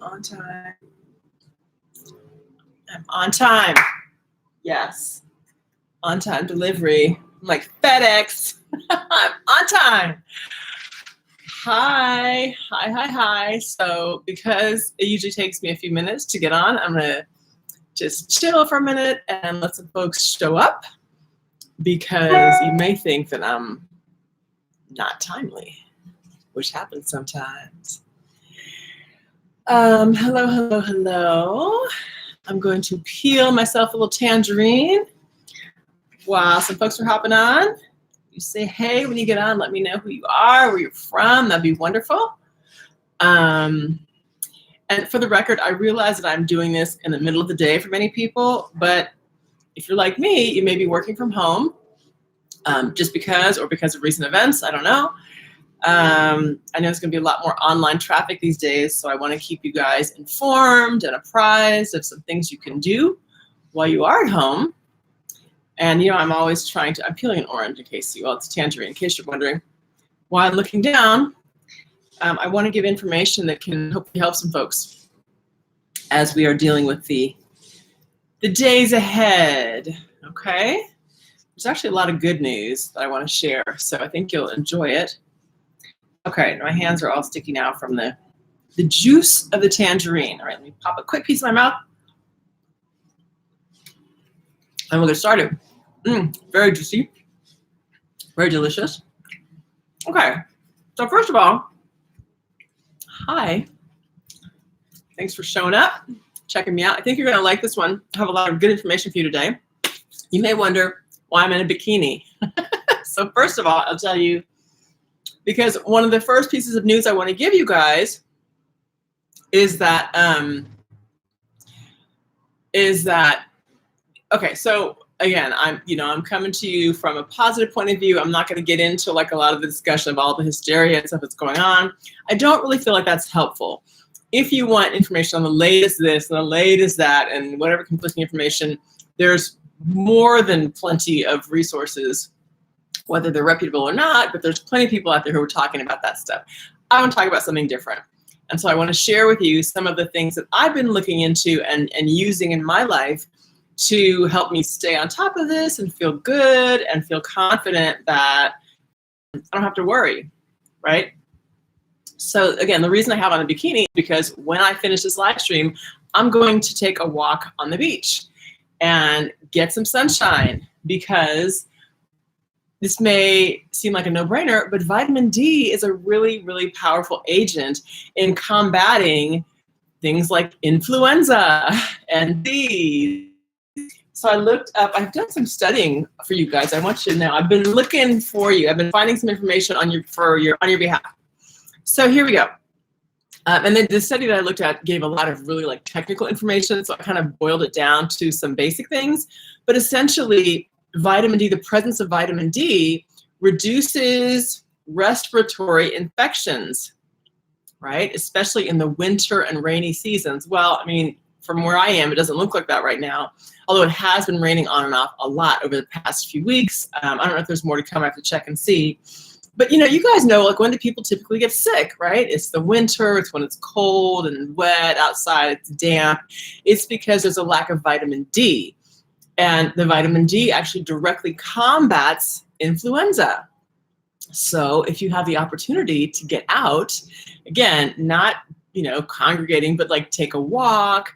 on time. I'm on time. Yes. On time delivery. I'm like FedEx. I'm on time. Hi. So because it usually takes me a few minutes to get on, I'm going to just chill for a minute and let some folks show up, because you may think that I'm not timely, which happens sometimes. Hello. I'm going to peel myself a little tangerine while some folks are hopping on. You say hey when you get on. Let me know who you are, where you're from. That'd be wonderful. And for the record, I realize that I'm doing this in the middle of the day for many people, but if you're like me, you may be working from home just because of recent events. I don't know. I know there's going to be a lot more online traffic these days, so I want to keep you guys informed and apprised of some things you can do while you are at home. And, I'm always I'm peeling an orange it's tangerine, in case you're wondering. While I'm looking down, I want to give information that can hopefully help some folks as we are dealing with the days ahead, okay? There's actually a lot of good news that I want to share, so I think you'll enjoy it. Okay, my hands are all sticky now from the juice of the tangerine. All right, let me pop a quick piece in my mouth. And we'll get started. Very juicy, very delicious. Okay, so first of all, hi. Thanks for showing up, checking me out. I think you're gonna like this one. I have a lot of good information for you today. You may wonder why I'm in a bikini. So first of all, I'll tell you, because one of the first pieces of news I want to give you guys is that, okay, so again, I'm coming to you from a positive point of view. I'm not going to get into like a lot of the discussion of all the hysteria and stuff that's going on. I don't really feel like that's helpful. If you want information on the latest this and the latest that and whatever conflicting information, there's more than plenty of resources, whether they're reputable or not, but there's plenty of people out there who are talking about that stuff. I want to talk about something different. And so I want to share with you some of the things that I've been looking into and using in my life to help me stay on top of this and feel good and feel confident that I don't have to worry, right? So again, the reason I have on a bikini is because when I finish this live stream, I'm going to take a walk on the beach and get some sunshine, because this may seem like a no-brainer, but vitamin D is a really, really powerful agent in combating things like influenza and disease. So I looked up, I've done some studying for you guys. I want you to know, I've been looking for you. I've been finding some information on your behalf. So here we go. And then the study that I looked at gave a lot of really like technical information. So I kind of boiled it down to some basic things, but essentially vitamin D, the presence of vitamin D reduces respiratory infections, right? Especially in the winter and rainy seasons. Well, I mean, from where I am, it doesn't look like that right now, although it has been raining on and off a lot over the past few weeks. I don't know if there's more to come. I have to check and see. But you guys know, like, when do people typically get sick, right? It's the winter, it's when it's cold and wet outside, it's damp. It's because there's a lack of vitamin D. And the vitamin D actually directly combats influenza. So if you have the opportunity to get out, again, not, congregating, but like take a walk,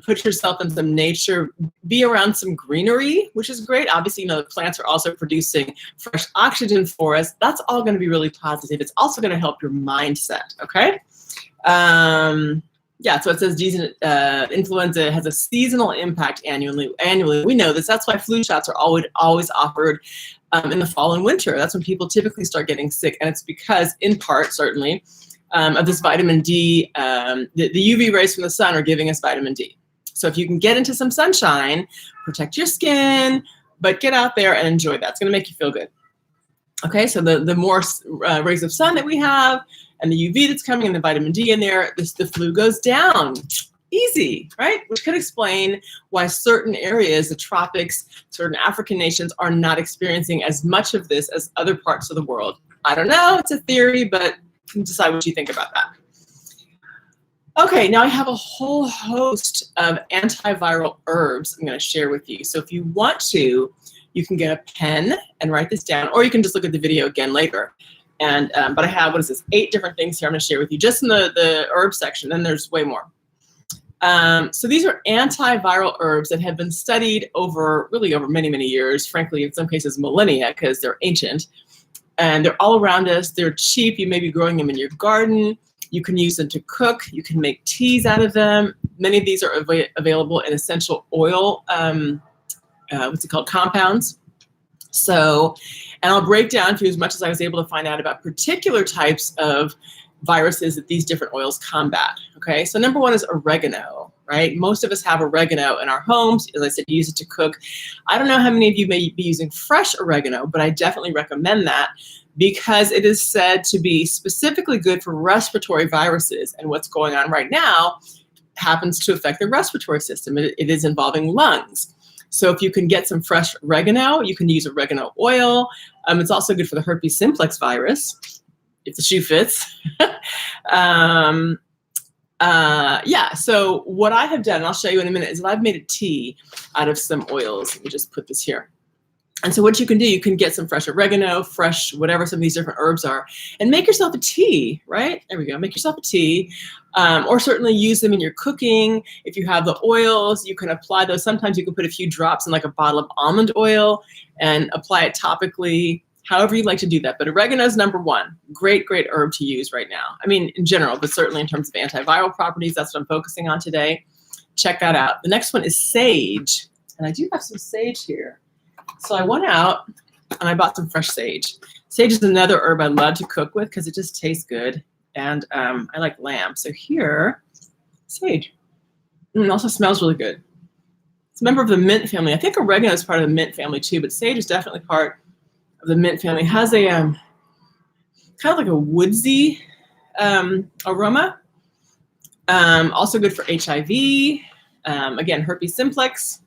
put yourself in some nature, be around some greenery, which is great. Obviously, the plants are also producing fresh oxygen for us. That's all going to be really positive. It's also going to help your mindset, okay? Yeah, so it says influenza has a seasonal impact annually. We know this. That's why flu shots are always offered in the fall and winter. That's when people typically start getting sick. And it's because, in part, certainly, of this vitamin D, the UV rays from the sun are giving us vitamin D. So if you can get into some sunshine, protect your skin, but get out there and enjoy that. It's going to make you feel good. Okay, so the more rays of sun that we have, and the UV that's coming and the vitamin D in there, the flu goes down. Easy, right? Which could explain why certain areas, the tropics, certain African nations are not experiencing as much of this as other parts of the world. I don't know, it's a theory, but you can decide what you think about that. Okay, now I have a whole host of antiviral herbs I'm going to share with you. So if you want to, you can get a pen and write this down, or you can just look at the video again later. And but I have, what is this, 8 different things here I'm going to share with you just in the herb section. Then there's way more. So these are antiviral herbs that have been studied over many, many years, frankly, in some cases millennia, because they're ancient. And they're all around us. They're cheap. You may be growing them in your garden. You can use them to cook. You can make teas out of them. Many of these are available in essential oil, compounds. So, and I'll break down for you as much as I was able to find out about particular types of viruses that these different oils combat. Okay, so number 1 is oregano, right? Most of us have oregano in our homes. As I said, use it to cook. I don't know how many of you may be using fresh oregano, but I definitely recommend that because it is said to be specifically good for respiratory viruses. And what's going on right now happens to affect the respiratory system. It is involving lungs. So if you can get some fresh oregano, you can use oregano oil. It's also good for the herpes simplex virus, if the shoe fits. Yeah, so what I have done, and I'll show you in a minute, is that I've made a tea out of some oils. Let me just put this here. And so what you can do, you can get some fresh oregano, fresh whatever some of these different herbs are, and make yourself a tea, right? There we go, make yourself a tea. Or certainly use them in your cooking. If you have the oils, you can apply those. Sometimes you can put a few drops in like a bottle of almond oil and apply it topically, however you like to do that. But oregano is number 1. Great, great herb to use right now. I mean, in general, but certainly in terms of antiviral properties, that's what I'm focusing on today. Check that out. The next one is sage. And I do have some sage here. So I went out and I bought some fresh sage. Sage is another herb I love to cook with because it just tastes good. And I like lamb. So here, sage. It also smells really good. It's a member of the mint family. I think oregano is part of the mint family too, but sage is definitely part of the mint family. It has a kind of like a woodsy aroma. Also good for HIV. Again, herpes simplex.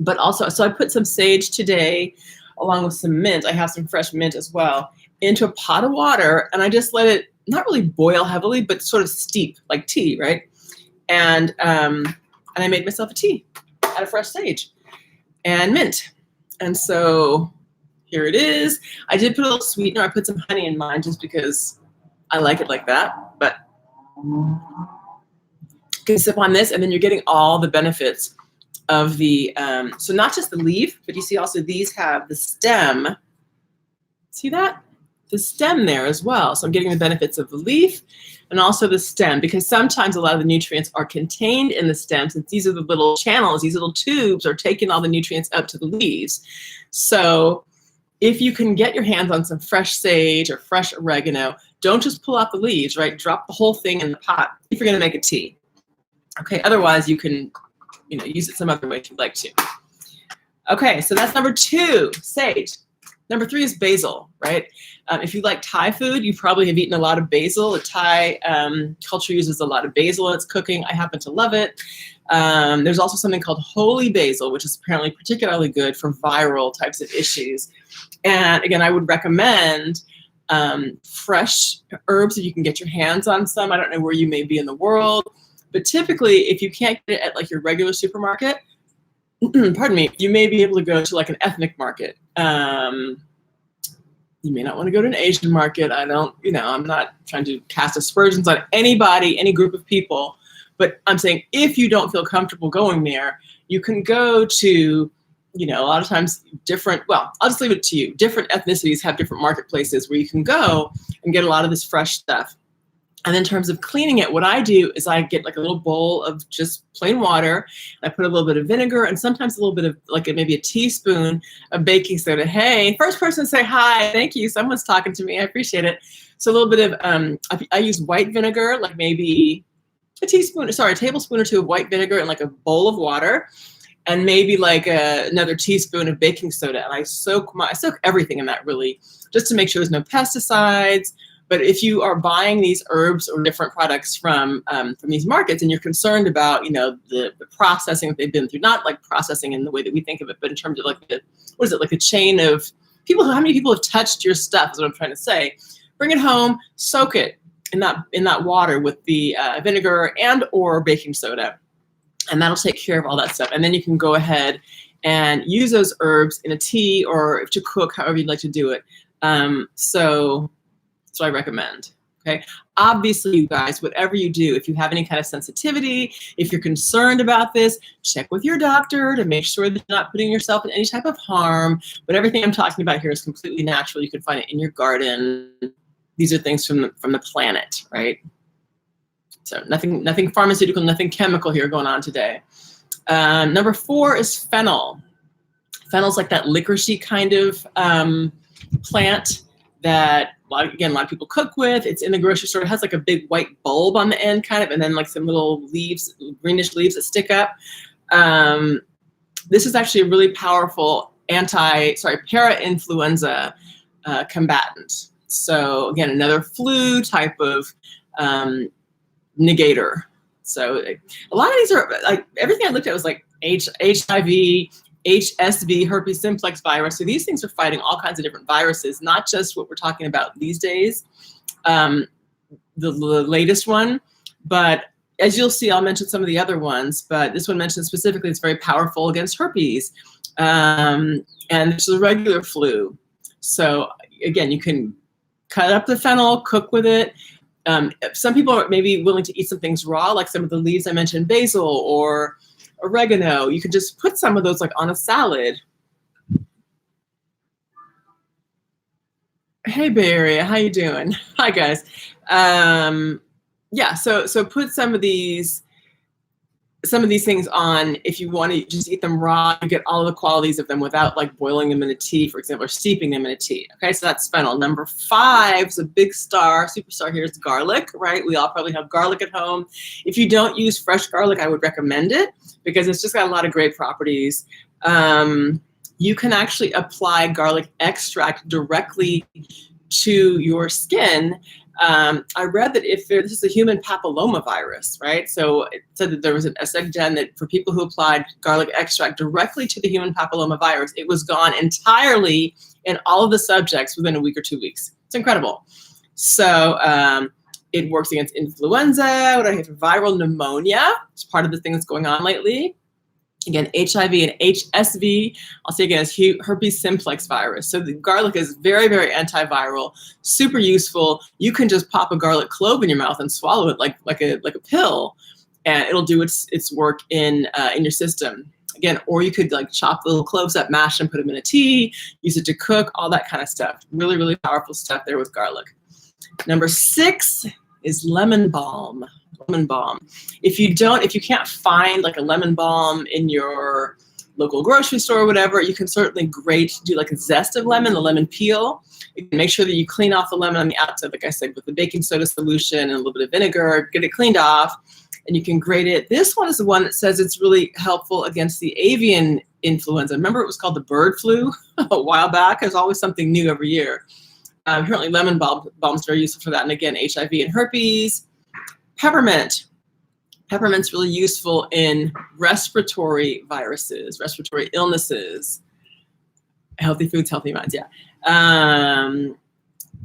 But also, so I put some sage today, along with some mint. I have some fresh mint as well, into a pot of water, and I just let it not really boil heavily, but sort of steep, like tea, right? And I made myself a tea out of fresh sage and mint. And so here it is. I did put a little sweetener. I put some honey in mine just because I like it like that. But you can sip on this, and then you're getting all the benefits of the, so not just the leaf, but you see also these have the stem. See that? The stem there as well. So I'm getting the benefits of the leaf and also the stem, because sometimes a lot of the nutrients are contained in the stem, since these are the little channels, these little tubes are taking all the nutrients up to the leaves. So if you can get your hands on some fresh sage or fresh oregano, don't just pull out the leaves, right? Drop the whole thing in the pot if you're going to make a tea. Okay, otherwise you can, use it some other way if you'd like to. Okay, so that's number 2, sage. Number 3 is basil, right? If you like Thai food, you probably have eaten a lot of basil. The Thai culture uses a lot of basil in its cooking. I happen to love it. There's also something called holy basil, which is apparently particularly good for viral types of issues. And again, I would recommend fresh herbs if you can get your hands on some. I don't know where you may be in the world, but typically if you can't get it at like your regular supermarket, pardon me, you may be able to go to like an ethnic market. You may not want to go to an Asian market. I'm not trying to cast aspersions on anybody, any group of people, but I'm saying if you don't feel comfortable going there, you can go to, a lot of times different, well, I'll just leave it to you. Different ethnicities have different marketplaces where you can go and get a lot of this fresh stuff. And in terms of cleaning it, what I do is I get like a little bowl of just plain water. I put a little bit of vinegar and sometimes a little bit of like maybe a teaspoon of baking soda. Hey, first person say hi. Thank you. Someone's talking to me. I appreciate it. So a little bit of, I use white vinegar, like maybe a tablespoon or 2 of white vinegar in like a bowl of water, and maybe like another teaspoon of baking soda. And I soak everything in that, really, just to make sure there's no pesticides. But if you are buying these herbs or different products from these markets and you're concerned about, the processing that they've been through, not like processing in the way that we think of it, but in terms of like like a chain of people, how many people have touched your stuff is what I'm trying to say. Bring it home, soak it. in that water with the vinegar and or baking soda, and that'll take care of all that stuff. And then you can go ahead and use those herbs in a tea or to cook, however you'd like to do it. So I recommend. Okay. Obviously, you guys, whatever you do, if you have any kind of sensitivity, if you're concerned about this, check with your doctor to make sure that you're not putting yourself in any type of harm. But everything I'm talking about here is completely natural. You can find it in your garden. These are things from the planet, right? So nothing pharmaceutical, nothing chemical here going on today. Number 4 is fennel. Fennel's like that licoricey kind of plant that, again, a lot of people cook with. It's in the grocery store. It has like a big white bulb on the end kind of, and then like some little leaves, greenish leaves that stick up. This is actually a really powerful para-influenza combatant. So again, another flu type of negator. So a lot of these are like, everything I looked at was like HIV, HSV, herpes simplex virus. So these things are fighting all kinds of different viruses, not just what we're talking about these days, the latest one. But as you'll see, I'll mention some of the other ones, but this one mentioned specifically it's very powerful against herpes. And it's the regular flu. So again, you can cut up the fennel, cook with it. Some people are maybe willing to eat some things raw, like some of the leaves I mentioned, basil or oregano. You can just put some of those like on a salad. Hey Bay Area, how you doing? Hi guys. Yeah, so put some of these things on if you want to just eat them raw. You get all the qualities of them without like boiling them in a tea, for example, or steeping them in a tea. Okay, so that's fennel. Number 5 is a big star, superstar here is garlic, right? We all probably have garlic at home. If you don't use fresh garlic, I would recommend it because it's just got a lot of great properties. You can actually apply garlic extract directly to your skin. I read that if this is a human papillomavirus, right? So it said that there was a study done that for people who applied garlic extract directly to the human papillomavirus, it was gone entirely in all of the subjects within a week or 2 weeks. It's incredible. So it works against influenza, what I have for viral pneumonia. It's part of the thing that's going on lately. Again, HIV and HSV, I'll say again, is herpes simplex virus. So the garlic is very, very antiviral, super useful. You can just pop a garlic clove in your mouth and swallow it like a pill, and it'll do its work in your system. Again, or you could like chop little cloves up, mash them, put them in a tea, use it to cook, all that kind of stuff. Really, really powerful stuff there with garlic. Number 6 is lemon balm. Lemon balm. If you can't find like a lemon balm in your local grocery store or whatever, you can certainly do like a zest of lemon, the lemon peel. You can make sure that you clean off the lemon on the outside, like I said, with the baking soda solution and a little bit of vinegar, get it cleaned off, and you can grate it. This one is the one that says it's really helpful against the avian influenza. Remember it was called the bird flu a while back? There's always something new every year. Apparently lemon balm is very useful for that. And again, HIV and herpes. Peppermint. Peppermint's really useful in respiratory viruses, respiratory illnesses. Healthy foods, healthy minds, yeah.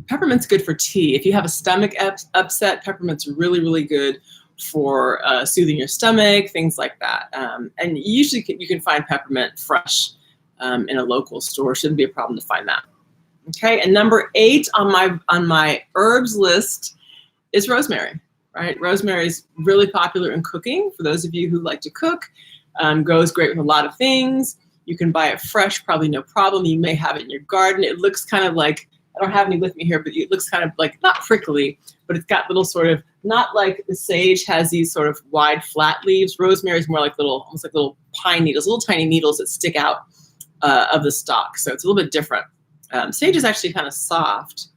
Peppermint's good for tea. If you have a stomach upset, peppermint's really, really good for soothing your stomach, things like that. And usually you can find peppermint fresh in a local store. Shouldn't be a problem to find that. Okay, and number 8 on my herbs list is rosemary. Right, rosemary is really popular in cooking. For those of you who like to cook, goes great with a lot of things. You can buy it fresh, probably no problem. You may have it in your garden. It looks kind of like, I don't have any with me here, but it looks kind of like, not prickly, but it's got little sort of, not like the sage has these sort of wide, flat leaves. Rosemary is more like almost like little pine needles, little tiny needles that stick out of the stalk. So it's a little bit different. Sage is actually kind of soft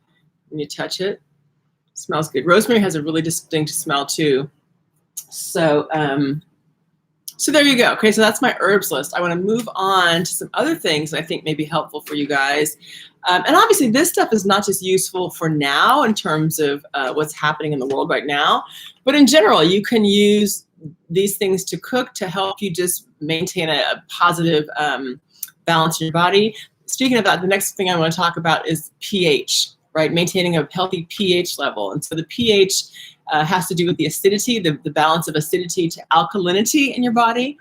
when you touch it. Smells good. Rosemary has a really distinct smell too. So, so there you go. Okay, so that's my herbs list. I want to move on to some other things that I think may be helpful for you guys. And obviously this stuff is not just useful for now in terms of what's happening in the world right now, but in general, you can use these things to cook to help you just maintain a positive balance in your body. Speaking of that, the next thing I want to talk about is pH. right? Maintaining a healthy pH level. And so the pH has to do with the acidity, the balance of acidity to alkalinity in your body.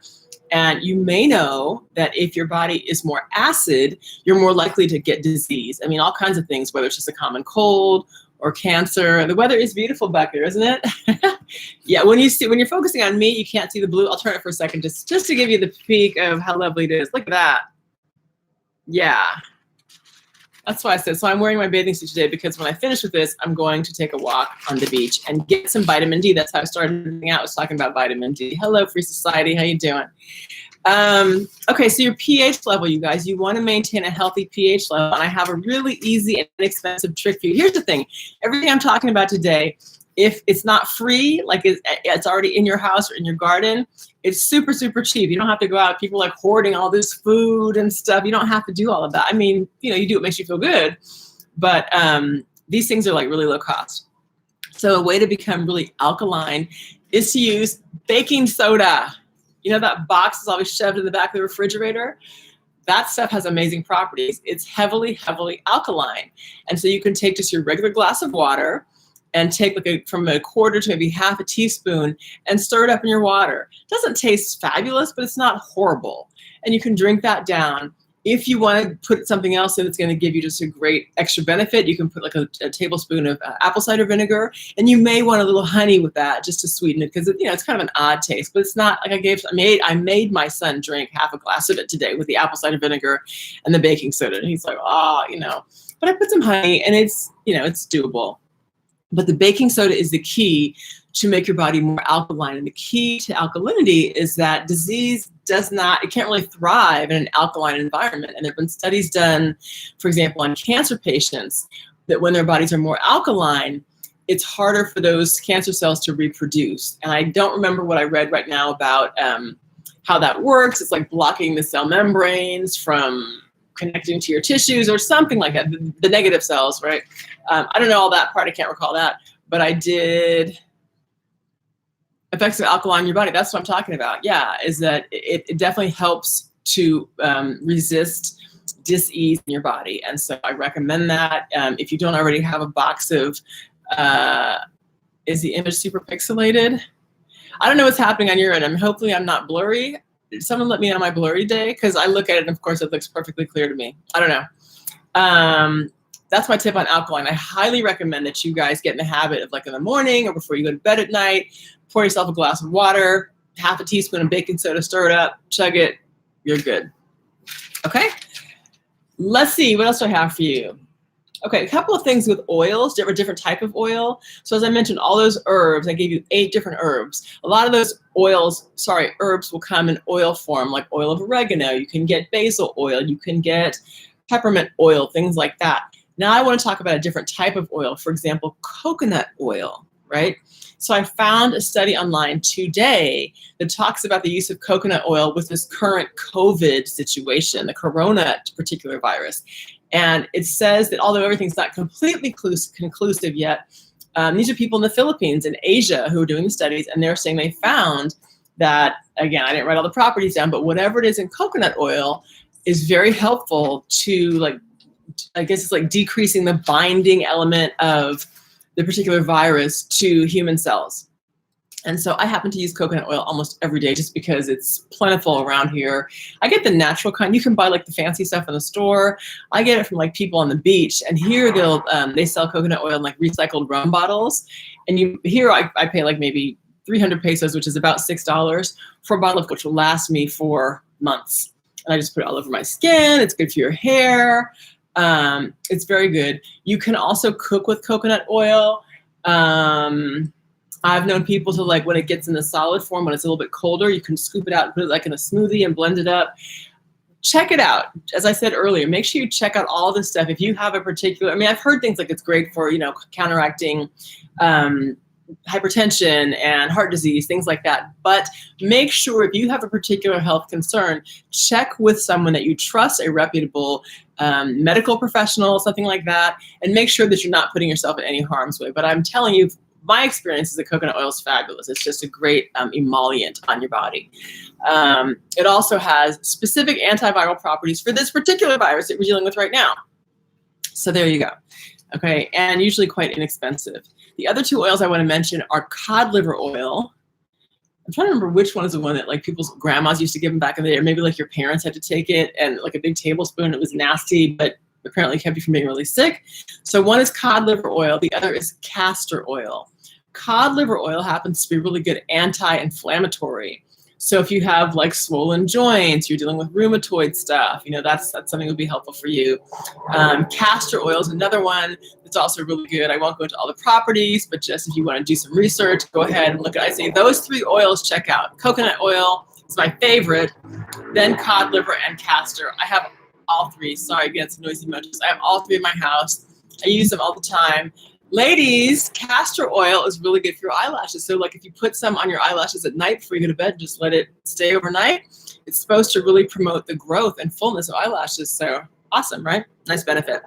And you may know that if your body is more acid, you're more likely to get disease. I mean, all kinds of things, whether it's just a common cold or cancer. The weather is beautiful back there, isn't it? Yeah, when you're focusing on me, you can't see the blue. I'll turn it for a second just to give you the peak of how lovely it is. Look at that. Yeah. That's why I said, so I'm wearing my bathing suit today because when I finish with this, I'm going to take a walk on the beach and get some vitamin D. That's how I started out, was talking about vitamin D. Hello, Free Society. How you doing? Okay, so your pH level, you guys, you want to maintain a healthy pH level. And I have a really easy and inexpensive trick for you. Here's the thing. Everything I'm talking about today, if it's not free, like it's already in your house or in your garden, it's super, super cheap. You don't have to go out. People like hoarding all this food and stuff. You don't have to do all of that. I mean, you do what makes you feel good. But these things are like really low cost. So a way to become really alkaline is to use baking soda. You know that box is always shoved in the back of the refrigerator? That stuff has amazing properties. It's heavily, heavily alkaline. And so you can take just your regular glass of water and take from a quarter to maybe half a teaspoon and stir it up in your water. It doesn't taste fabulous, but it's not horrible. And you can drink that down. If you want to put something else in that's going to give you just a great extra benefit, you can put like a tablespoon of apple cider vinegar, and you may want a little honey with that just to sweeten it, because it's kind of an odd taste. But it's not like I made my son drink half a glass of it today with the apple cider vinegar and the baking soda, and he's like, But I put some honey, and it's doable. But the baking soda is the key to make your body more alkaline. And the key to alkalinity is that disease it can't really thrive in an alkaline environment. And there have been studies done, for example, on cancer patients, that when their bodies are more alkaline, it's harder for those cancer cells to reproduce. And I don't remember what I read right now about how that works. It's like blocking the cell membranes from connecting to your tissues or something like that, the negative cells, right? I don't know all that part, I can't recall that, but I did effects of alkaline in your body. That's what I'm talking about. Yeah, is that it definitely helps to resist dis-ease in your body. And so I recommend that. If you don't already have a box of, is the image super pixelated? I don't know what's happening on your end. Hopefully I'm not blurry. Someone let me know my blurry day, because I look at it and of course it looks perfectly clear to me. I don't know. That's my tip on alkaline. I highly recommend that you guys get in the habit of, like, in the morning or before you go to bed at night, pour yourself a glass of water, half a teaspoon of baking soda, stir it up, chug it, you're good. Okay, let's see, what else do I have for you? Okay, a couple of things with oils, different type of oil. So as I mentioned, all those herbs, I gave you 8 different herbs. A lot of those herbs will come in oil form, like oil of oregano. You can get basil oil, you can get peppermint oil, things like that. Now I want to talk about a different type of oil, for example, coconut oil, right? So I found a study online today that talks about the use of coconut oil with this current COVID situation, the corona particular virus. And it says that although everything's not completely conclusive yet, these are people in the Philippines and Asia who are doing the studies, and they're saying they found that, again, I didn't write all the properties down, but whatever it is in coconut oil is very helpful to, like, I guess it's like decreasing the binding element of the particular virus to human cells. And so I happen to use coconut oil almost every day just because it's plentiful around here. I get the natural kind. You can buy like the fancy stuff in the store. I get it from like people on the beach. And here they sell coconut oil in like recycled rum bottles. And here I pay like maybe 300 pesos, which is about $6 for a bottle of which will last me for months. And I just put it all over my skin. It's good for your hair. It's very good. You can also cook with coconut oil. I've known people to, like, when it gets in the solid form, when it's a little bit colder, you can scoop it out and put it like in a smoothie and blend it up. Check it out. As I said earlier, make sure you check out all this stuff. If you have a particular, I've heard things like it's great for, counteracting hypertension and heart disease, things like that. But make sure if you have a particular health concern, check with someone that you trust, a reputable medical professional, something like that, and make sure that you're not putting yourself in any harm's way. But I'm telling you, my experience is that coconut oil is fabulous. It's just a great emollient on your body. It also has specific antiviral properties for this particular virus that we're dealing with right now. So there you go. okay, and usually quite inexpensive. The other two oils I want to mention are cod liver oil. I'm trying to remember which one is the one that like people's grandmas used to give them back in the day, or maybe like your parents had to take it and like a big tablespoon. It was nasty, but apparently kept you from being really sick. So one is cod liver oil. The other is castor oil. Cod liver oil happens to be really good anti-inflammatory. So if you have like swollen joints, you're dealing with rheumatoid stuff, you know, that's something that would be helpful for you. Castor oil is another one that's also really good. I won't go into all the properties, but just if you want to do some research, go ahead and look at, I say those three oils, check out. Coconut oil is my favorite, then cod liver and castor. I have all three. Sorry, again, some noisy emojis. I have all three in my house. I use them all the time. Ladies, castor oil is really good for your eyelashes. So like if you put some on your eyelashes at night before you go to bed, just let it stay overnight. It's supposed to really promote the growth and fullness of eyelashes. So awesome, right? Nice benefit.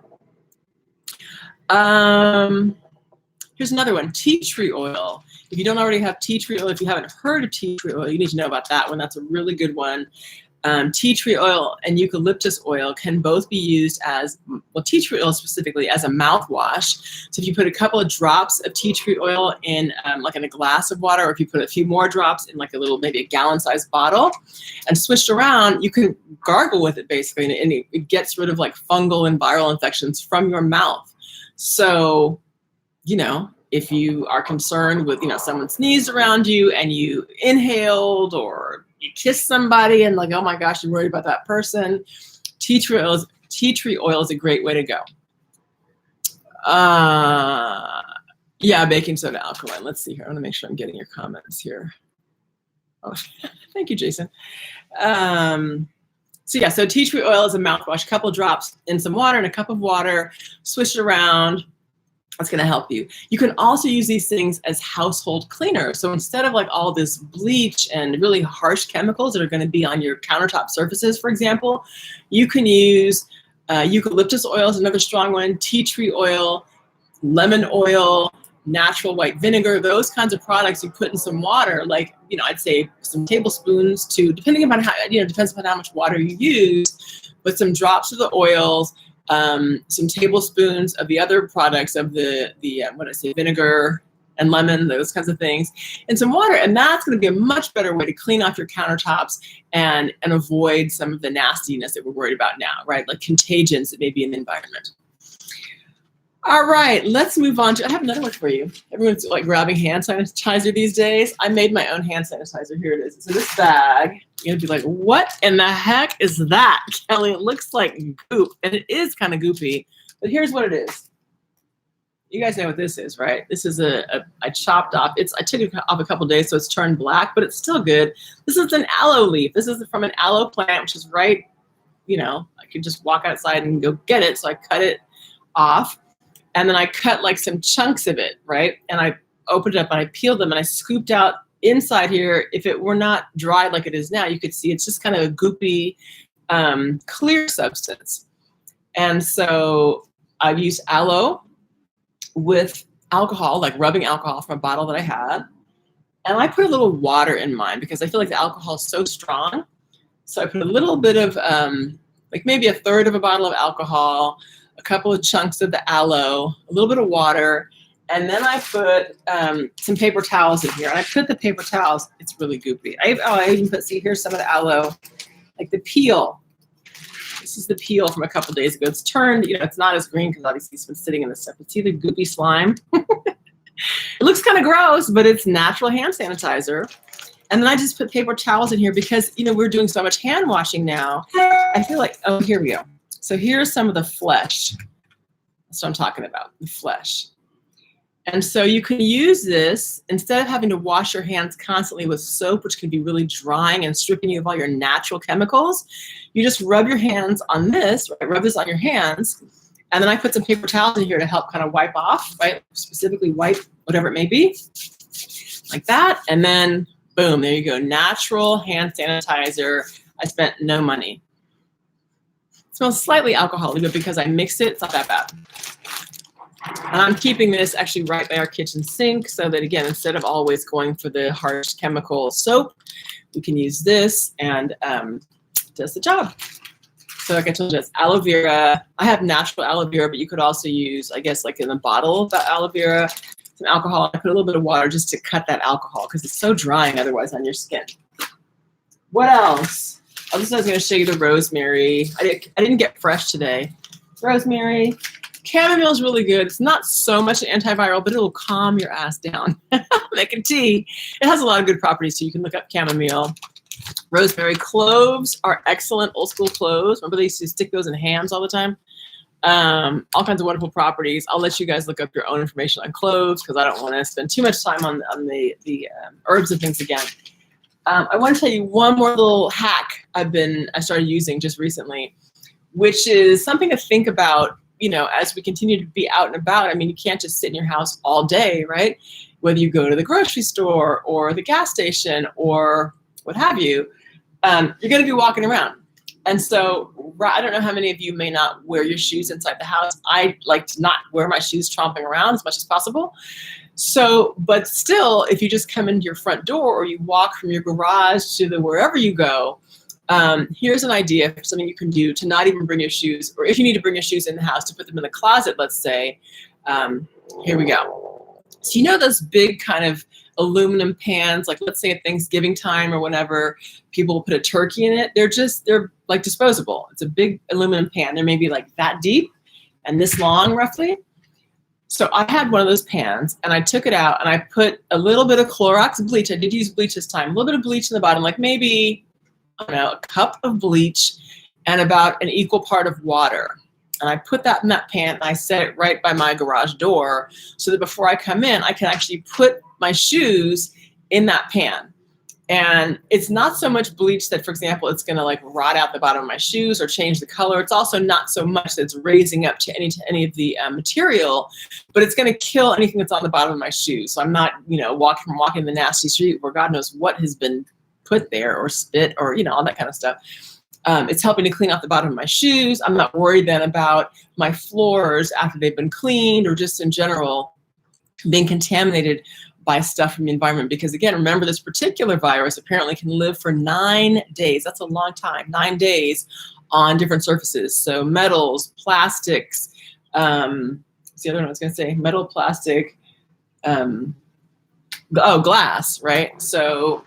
Here's another one, tea tree oil. If you don't already have tea tree oil, if you haven't heard of tea tree oil, you need to know about that one. That's a really good one. Tea tree oil and eucalyptus oil can both be used as, well, tea tree oil specifically as a mouthwash. So if you put a couple of drops of tea tree oil in like in a glass of water, or if you put a few more drops in like a little, maybe a gallon-sized bottle and switched around, you can gargle with it basically, and it gets rid of like fungal and viral infections from your mouth. So, you know, if you are concerned with, you know, someone sneezed around you and you inhaled, or you kiss somebody and like, oh my gosh, you're worried about that person, tea tree oil is a great way to go. Yeah, baking soda, alkaline. Let's see here. I want to make sure I'm getting your comments here. Oh, thank you, Jason. So yeah, so tea tree oil is a mouthwash, a couple of drops in some water, in a cup of water, swish it around. That's going to help you. You can also use these things as household cleaners. So instead of like all this bleach and really harsh chemicals that are going to be on your countertop surfaces, for example, you can use eucalyptus oil is another strong one, tea tree oil, lemon oil, natural white vinegar, those kinds of products you put in some water, like, you know, I'd say some tablespoons to, depending upon how, you know, depends upon how much water you use, but some drops of the oils, some tablespoons of the other products of the what I say, vinegar and lemon, those kinds of things, and some water. And that's going to be a much better way to clean off your countertops and avoid some of the nastiness that we're worried about now, right? Like contagions that may be in the environment. All right, let's move on to, I have another one for you. Everyone's like grabbing hand sanitizer these days. I made my own hand sanitizer. Here it is. So this bag, you're gonna be like, what in the heck is that, Kelly? It looks like goop, and it is kind of goopy, but here's what it is. You guys know what this is, right? This is I chopped off, I took it off a couple days, so it's turned black, but it's still good. This is an aloe leaf. This is from an aloe plant, which is right, you know, I could just walk outside and go get it. So I cut it off. And then I cut like some chunks of it, right? And I opened it up and I peeled them and I scooped out inside here. If it were not dried like it is now, you could see it's just kind of a goopy, clear substance. And so I've used aloe with alcohol, like rubbing alcohol from a bottle that I had. And I put a little water in mine because I feel like the alcohol is so strong. So I put a little bit of, like maybe a third of a bottle of alcohol, a couple of chunks of the aloe, a little bit of water, and then I put some paper towels in here. And I put the paper towels, it's really goopy. I even put, see, here's some of the aloe, like the peel. This is the peel from a couple days ago. It's turned, you know, it's not as green because obviously it's been sitting in this stuff. But see the goopy slime? It looks kind of gross, but it's natural hand sanitizer. And then I just put paper towels in here because, you know, we're doing so much hand washing now. I feel like, oh, here we go. So here's some of the flesh. That's what I'm talking about, the flesh. And so you can use this instead of having to wash your hands constantly with soap, which can be really drying and stripping you of all your natural chemicals. You just rub your hands on this, right? Rub this on your hands. And then I put some paper towels in here to help kind of wipe off, right? Specifically wipe whatever it may be, like that. And then boom, there you go. Natural hand sanitizer. I spent no money. It smells slightly alcoholic, but because I mixed it, it's not that bad. And I'm keeping this actually right by our kitchen sink so that, again, instead of always going for the harsh chemical soap, we can use this and it does the job. So like I told you, it's aloe vera. I have natural aloe vera, but you could also use, I guess, like in a bottle of that aloe vera, some alcohol. I put a little bit of water just to cut that alcohol because it's so drying otherwise on your skin. What else? I was going to show you the rosemary. I didn't get fresh today. Rosemary. Chamomile is really good. It's not so much an antiviral, but it'll calm your ass down. Making tea. It has a lot of good properties, so you can look up chamomile. Rosemary. Cloves are excellent, old school cloves. Remember they used to stick those in hams all the time? All kinds of wonderful properties. I'll let you guys look up your own information on cloves because I don't want to spend too much time on the herbs and things again. I want to tell you one more little hack I started using just recently, which is something to think about, you know, as we continue to be out and about. I mean, you can't just sit in your house all day, right? Whether you go to the grocery store or the gas station or what have you, you're going to be walking around. And so I don't know how many of you may not wear your shoes inside the house. I like to not wear my shoes tromping around as much as possible. So, but still, if you just come into your front door or you walk from your garage to wherever you go, here's an idea for something you can do to not even bring your shoes, or if you need to bring your shoes in the house, to put them in the closet, let's say. Here we go. So you know those big kind of aluminum pans, like let's say at Thanksgiving time or whenever, people will put a turkey in it. They're like disposable. It's a big aluminum pan. They're maybe like that deep and this long roughly. So I had one of those pans and I took it out and I put a little bit of Clorox bleach. I did use bleach this time. A little bit of bleach in the bottom, like maybe, I don't know, a cup of bleach and about an equal part of water. And I put that in that pan and I set it right by my garage door so that before I come in, I can actually put my shoes in that pan. And it's not so much bleach that, for example, it's going to like rot out the bottom of my shoes or change the color. It's also not so much that it's raising up to any of the material, but it's going to kill anything that's on the bottom of my shoes. So I'm not, you know, walking the nasty street where God knows what has been put there or spit or, you know, all that kind of stuff. It's helping to clean off the bottom of my shoes. I'm not worried then about my floors after they've been cleaned or just in general being contaminated by stuff from the environment. Because again, remember, this particular virus apparently can live for 9 days. That's a long time, 9 days on different surfaces. So metals, plastics, what's the other one I was gonna say? Metal, plastic, glass, right? So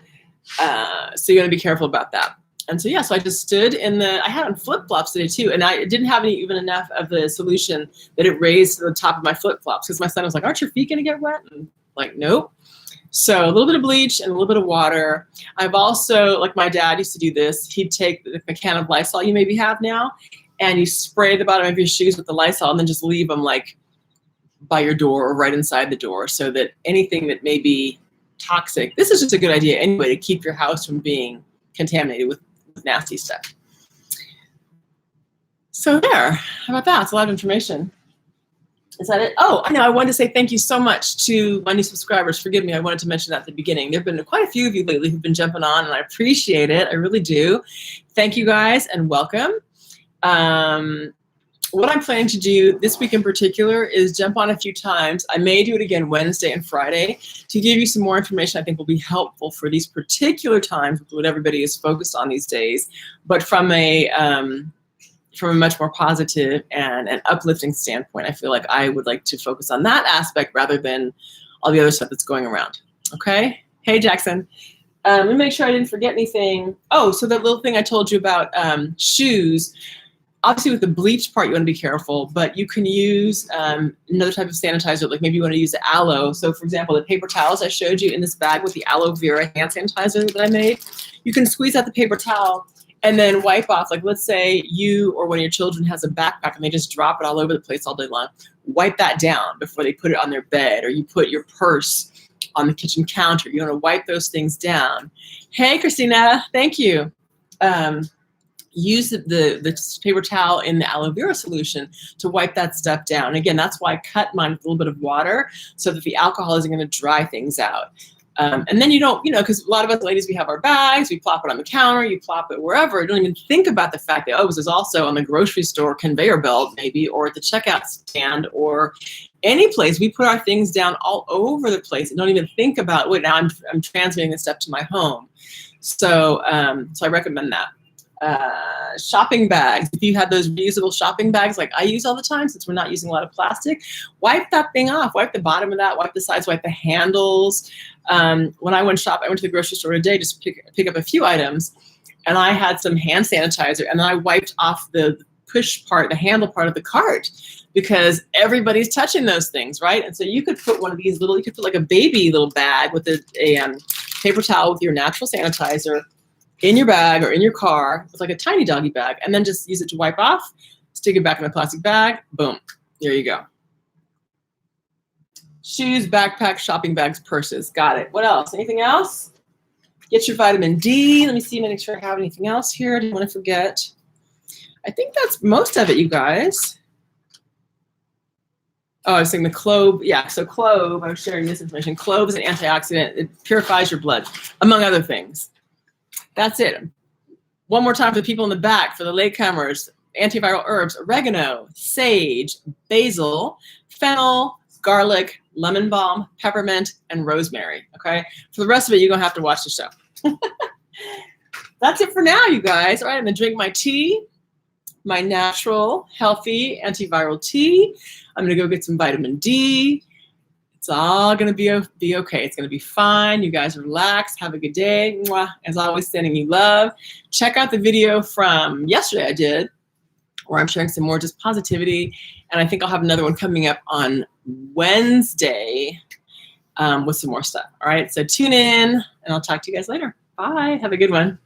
you gotta be careful about that. And so, yeah, so I just stood I had on flip-flops today too, and I didn't have even enough of the solution that it raised to the top of my flip-flops because my son was like, aren't your feet gonna get wet? And like, nope. So a little bit of bleach and a little bit of water. I've also, like my dad used to do this, he'd take the can of Lysol you maybe have now, and you spray the bottom of your shoes with the Lysol and then just leave them like by your door or right inside the door so that anything that may be toxic, this is just a good idea anyway to keep your house from being contaminated with nasty stuff. So there, how about that? It's a lot of information. Is that it? Oh, I know. I wanted to say thank you so much to my new subscribers. Forgive me. I wanted to mention that at the beginning. There have been quite a few of you lately who've been jumping on, and I appreciate it. I really do. Thank you guys and welcome. What I'm planning to do this week in particular is jump on a few times. I may do it again Wednesday and Friday to give you some more information I think will be helpful for these particular times with what everybody is focused on these days, but from a much more positive and an uplifting standpoint. I feel like I would like to focus on that aspect rather than all the other stuff that's going around. Okay? Hey, Jackson. Let me make sure I didn't forget anything. Oh, so that little thing I told you about shoes. Obviously, with the bleach part, you want to be careful, but you can use another type of sanitizer, like maybe you want to use aloe. So, for example, the paper towels I showed you in this bag with the aloe vera hand sanitizer that I made, you can squeeze out the paper towel and then wipe off. Like, let's say you or one of your children has a backpack and they just drop it all over the place all day long. Wipe that down before they put it on their bed, or you put your purse on the kitchen counter. You want to wipe those things down. Hey, Christina, thank you. Use the paper towel in the aloe vera solution to wipe that stuff down. Again, that's why I cut mine with a little bit of water so that the alcohol isn't going to dry things out. And then you don't, because a lot of us ladies, we have our bags, we plop it on the counter, you plop it wherever. You don't even think about the fact that, this is also on the grocery store conveyor belt maybe, or at the checkout stand, or any place. We put our things down all over the place and don't even think about, wait, now I'm transmitting this stuff to my home. So I recommend that. Shopping bags. If you have those reusable shopping bags like I use all the time, since we're not using a lot of plastic, wipe that thing off. Wipe the bottom of that, wipe the sides, wipe the handles. When I went shop, I went to the grocery store today just to pick up a few items, and I had some hand sanitizer, and then I wiped off the push part, the handle part of the cart, because everybody's touching those things, right? And so you could put one of these little, you could put like a baby little bag with a paper towel with your natural sanitizer in your bag or in your car with like a tiny doggy bag, and then just use it to wipe off, stick it back in a plastic bag, boom, there you go. Shoes, backpacks, shopping bags, purses, got it. What else? Anything else? Get your vitamin D. Let me see, make sure I have anything else here. I didn't want to forget. I think that's most of it, you guys. Oh, I was saying the clove. Yeah, so clove, I was sharing this information. Clove is an antioxidant. It purifies your blood, among other things. That's it. One more time for the people in the back, for the latecomers. Antiviral herbs: oregano, sage, basil, fennel, garlic, lemon balm, peppermint, and rosemary. Okay? For the rest of it, you're going to have to watch the show. That's it for now, you guys. All right, I'm going to drink my tea, my natural, healthy antiviral tea. I'm going to go get some vitamin D. It's all going to be okay. It's going to be fine. You guys relax. Have a good day. Mwah. As always, sending you love. Check out the video from yesterday I did, where I'm sharing some more just positivity. And I think I'll have another one coming up on Wednesday with some more stuff. All right, so tune in, and I'll talk to you guys later. Bye. Have a good one.